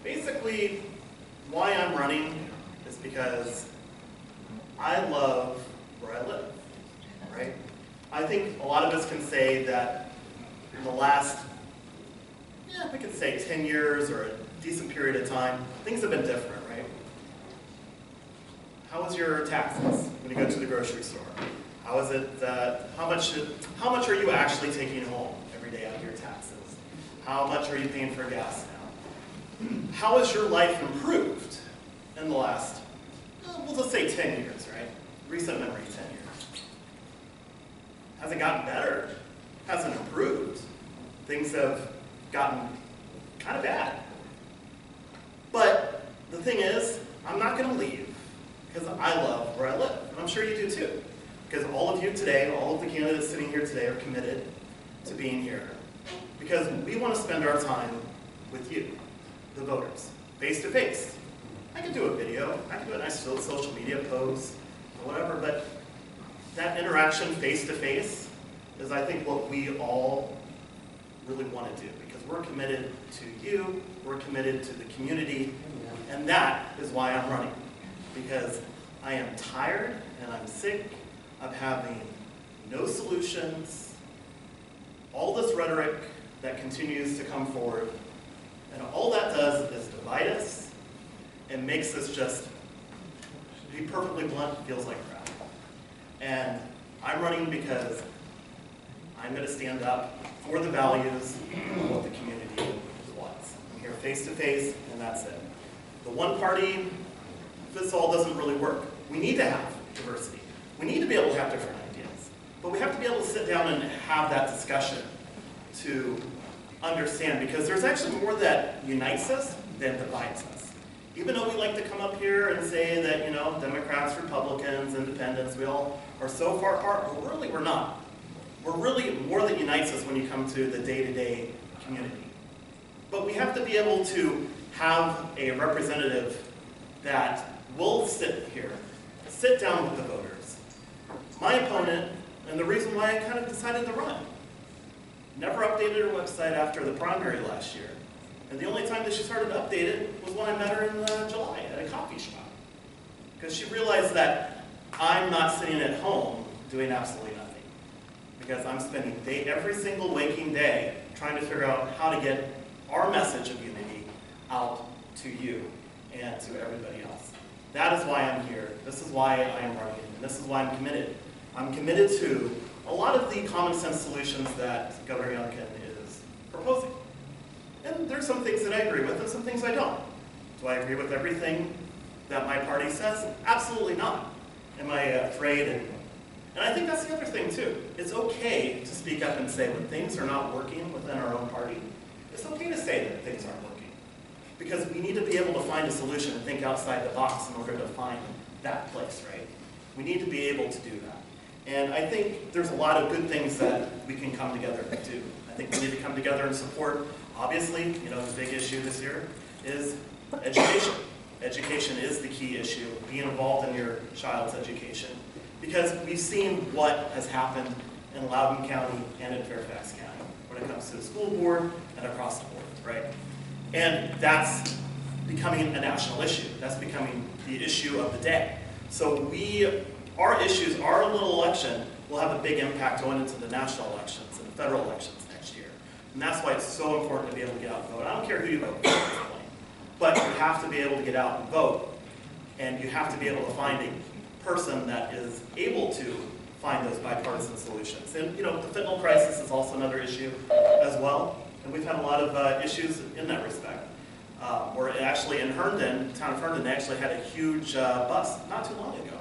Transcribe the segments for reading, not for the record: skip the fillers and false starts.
Basically, why I'm running is because I love where I live, right? I think a lot of us can say that in the last, we could say 10 years or a decent period of time, things have been different, right? How is your taxes when you go to the grocery store? How is it, how much are you actually taking home every day out of your taxes? How much are you paying for gas now? How has your life improved in the last, we'll just say 10 years, right? Recent memory, 10 years. Has it gotten better? Hasn't improved. Things have gotten kind of bad. But the thing is, I'm not going to leave because I love where I live. And I'm sure you do too. Because all of you today, all of the candidates sitting here today are committed to being here. Because we want to spend our time with you, the voters, face to face. I could do a video, I could do a nice social media post, or whatever, but that interaction face to face is, I think, what we all really want to do. Because we're committed to you, we're committed to the community, and that is why I'm running. Because I am tired and I'm sick of having no solutions, all this rhetoric that continues to come forward, and all that does is divide us and makes us just, to be perfectly blunt, feels like crap. And I'm running because I'm going to stand up for the values of what the community wants. I'm here face to face, and that's it. The one party fits all doesn't really work. We need to have diversity. We need to be able to have different ideas. But we have to be able to sit down and have that discussion to understand, because there's actually more that unites us than divides us. Even though we like to come up here and say that, you know, Democrats, Republicans, Independents, we all are so far apart, but really we're not. We're really more that unites us when you come to the day-to-day community. But we have to be able to have a representative that will sit here, sit down with the voters. My opponent, and the reason why I kind of decided to run, never updated her website after the primary last year. And the only time that she started to update it was when I met her in July at a coffee shop. Because she realized that I'm not sitting at home doing absolutely nothing. Because I'm spending every single waking day trying to figure out how to get our message of unity out to you and to everybody else. That is why I'm here. This is why I am running, and this is why I'm committed. I'm committed to a lot of the common sense solutions that Governor Youngkin is proposing. And there's some things that I agree with and some things I don't. Do I agree with everything that my party says? Absolutely not. Am I afraid? And I think that's the other thing too. It's okay to speak up and say when things are not working within our own party, it's okay to say that things aren't working. Because we need to be able to find a solution and think outside the box in order to find that place, right? We need to be able to do that. And I think there's a lot of good things that we can come together and do. I think we need to come together and support, obviously, you know, the big issue this year is education. Education is the key issue, being involved in your child's education. Because we've seen what has happened in Loudoun County and in Fairfax County when it comes to the school board and across the board, right? And that's becoming a national issue. That's becoming the issue of the day. So our issues, our little election, will have a big impact going into the national elections and the federal elections next year. And that's why it's so important to be able to get out and vote. I don't care who you vote for at this point, but you have to be able to get out and vote, and you have to be able to find a person that is able to find those bipartisan solutions. And you know, the fentanyl crisis is also another issue as well, and we've had a lot of issues in that respect. Or actually in Herndon, town of Herndon, they actually had a huge bust not too long ago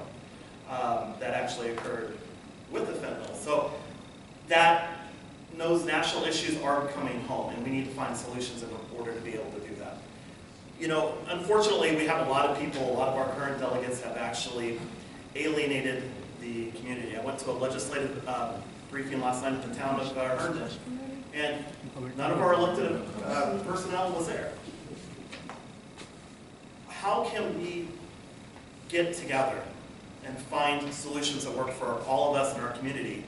that actually occurred with the fentanyl. So those national issues are coming home, and we need to find solutions in order to be able to do that. You know, unfortunately, we have a lot of people, a lot of our current delegates have actually alienated the community. I went to a legislative briefing last night at the town of Herndon, and none of our elected personnel was there. How can we get together and find solutions that work for all of us in our community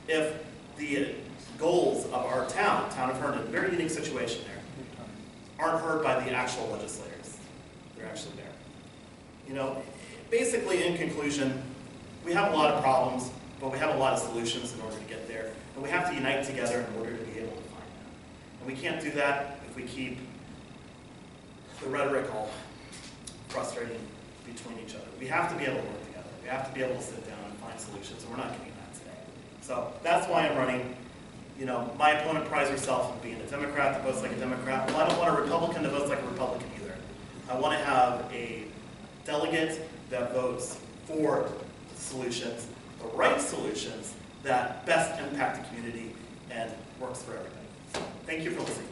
if the goals of our town of Herndon, very unique situation there, aren't heard by the actual legislators. They're actually there. You know, basically in conclusion, we have a lot of problems, but we have a lot of solutions in order to get there. And we have to unite together in order to be able to find them. And we can't do that if we keep the rhetoric all frustrating between each other. We have to be able to work together. We have to be able to sit down and find solutions, and we're not getting that today. So that's why I'm running. You know, my opponent prides herself on being a Democrat that votes like a Democrat. Well, I don't want a Republican that votes like a Republican either. I want to have a delegate that votes for solutions, the right solutions that best impact the community and works for everybody. So, thank you for listening.